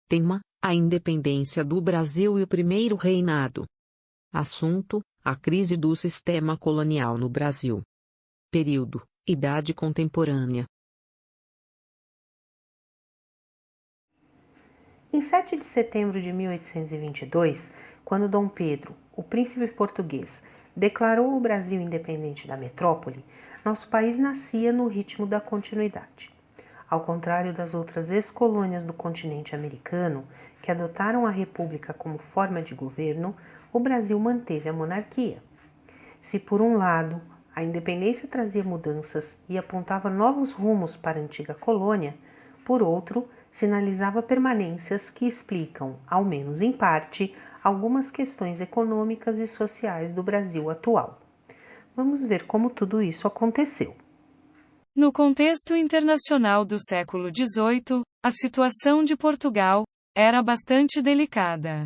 Tema: a independência do Brasil e o primeiro reinado. Assunto: a crise do sistema colonial no Brasil. Período: Idade Contemporânea. Em 7 de setembro de 1822, quando Dom Pedro, o príncipe português, declarou o Brasil independente da metrópole, nosso país nascia no ritmo da continuidade. Ao contrário das outras ex-colônias do continente americano, que adotaram a república como forma de governo, o Brasil manteve a monarquia. Se, por um lado, a independência trazia mudanças e apontava novos rumos para a antiga colônia, por outro, sinalizava permanências que explicam, ao menos em parte, algumas questões econômicas e sociais do Brasil atual. Vamos ver como tudo isso aconteceu. No contexto internacional do século XVIII, a situação de Portugal era bastante delicada.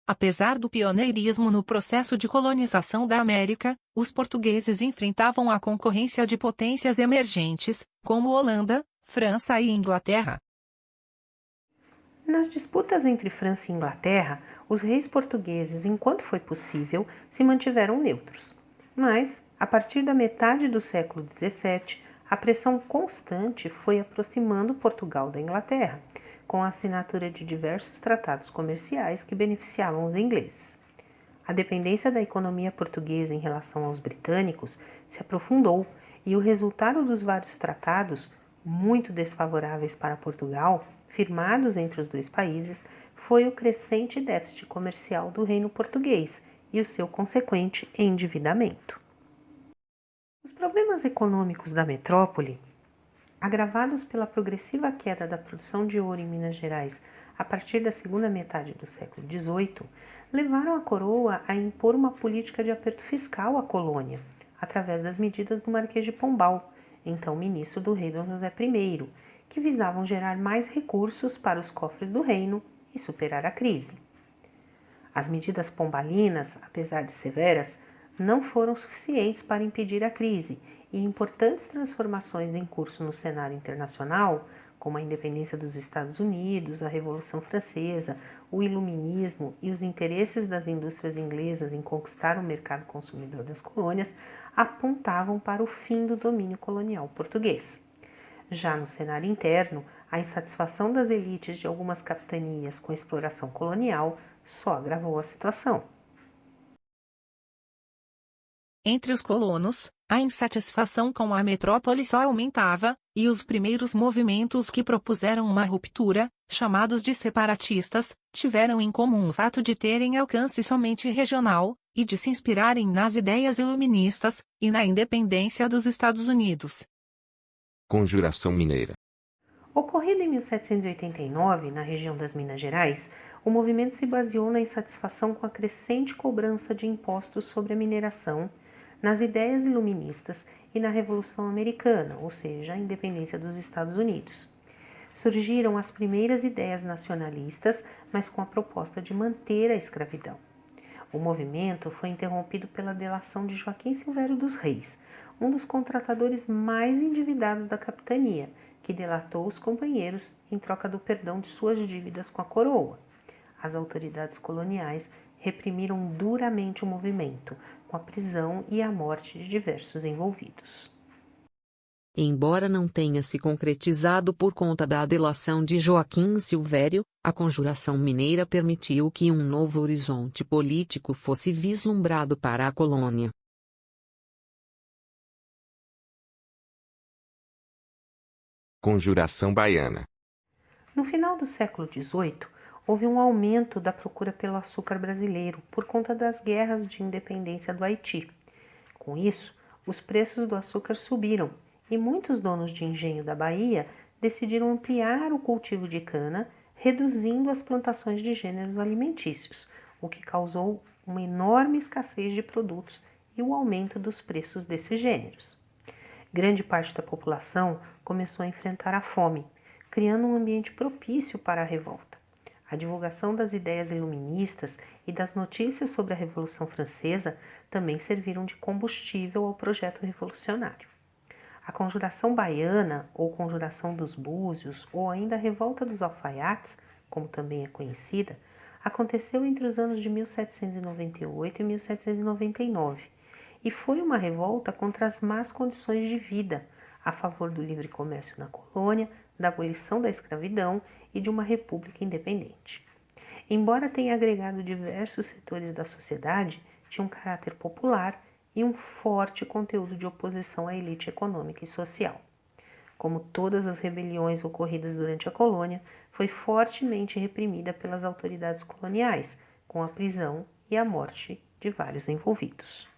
Apesar do pioneirismo no processo de colonização da América, os portugueses enfrentavam a concorrência de potências emergentes, como Holanda, França e Inglaterra. Nas disputas entre França e Inglaterra, os reis portugueses, enquanto foi possível, se mantiveram neutros. Mas, a partir da metade do século XVII, a pressão constante foi aproximando Portugal da Inglaterra, com a assinatura de diversos tratados comerciais que beneficiavam os ingleses. A dependência da economia portuguesa em relação aos britânicos se aprofundou e o resultado dos vários tratados, muito desfavoráveis para Portugal, firmados entre os dois países, foi o crescente déficit comercial do reino português e o seu consequente endividamento. Os problemas econômicos da metrópole, agravados pela progressiva queda da produção de ouro em Minas Gerais a partir da segunda metade do século XVIII, levaram a coroa a impor uma política de aperto fiscal à colônia, através das medidas do Marquês de Pombal, então ministro do rei Dom José I, que visavam gerar mais recursos para os cofres do reino e superar a crise. As medidas pombalinas, apesar de severas, não foram suficientes para impedir a crise e importantes transformações em curso no cenário internacional, como a independência dos Estados Unidos, a Revolução Francesa, o Iluminismo e os interesses das indústrias inglesas em conquistar o mercado consumidor das colônias, apontavam para o fim do domínio colonial português. Já no cenário interno, a insatisfação das elites de algumas capitanias com a exploração colonial só agravou a situação. Entre os colonos, a insatisfação com a metrópole só aumentava, e os primeiros movimentos que propuseram uma ruptura, chamados de separatistas, tiveram em comum o fato de terem alcance somente regional, e de se inspirarem nas ideias iluministas, e na independência dos Estados Unidos. Conjuração Mineira. Ocorrido em 1789, na região das Minas Gerais, o movimento se baseou na insatisfação com a crescente cobrança de impostos sobre a mineração, nas ideias iluministas e na Revolução Americana, ou seja, a independência dos Estados Unidos. Surgiram as primeiras ideias nacionalistas, mas com a proposta de manter a escravidão. O movimento foi interrompido pela delação de Joaquim Silvério dos Reis, um dos contratadores mais endividados da capitania, que delatou os companheiros em troca do perdão de suas dívidas com a coroa. As autoridades coloniais reprimiram duramente o movimento, com a prisão e a morte de diversos envolvidos. Embora não tenha se concretizado por conta da delação de Joaquim Silvério, a Conjuração Mineira permitiu que um novo horizonte político fosse vislumbrado para a colônia. Conjuração Baiana. No final do século XVIII, houve um aumento da procura pelo açúcar brasileiro por conta das guerras de independência do Haiti. Com isso, os preços do açúcar subiram e muitos donos de engenho da Bahia decidiram ampliar o cultivo de cana, reduzindo as plantações de gêneros alimentícios, o que causou uma enorme escassez de produtos e o aumento dos preços desses gêneros. Grande parte da população começou a enfrentar a fome, criando um ambiente propício para a revolta. A divulgação das ideias iluministas e das notícias sobre a Revolução Francesa também serviram de combustível ao projeto revolucionário. A Conjuração Baiana, ou Conjuração dos Búzios, ou ainda a Revolta dos Alfaiates, como também é conhecida, aconteceu entre os anos de 1798 e 1799 e foi uma revolta contra as más condições de vida, a favor do livre comércio na colônia, da abolição da escravidão e de uma república independente. Embora tenha agregado diversos setores da sociedade, tinha um caráter popular e um forte conteúdo de oposição à elite econômica e social. Como todas as rebeliões ocorridas durante a colônia, foi fortemente reprimida pelas autoridades coloniais, com a prisão e a morte de vários envolvidos.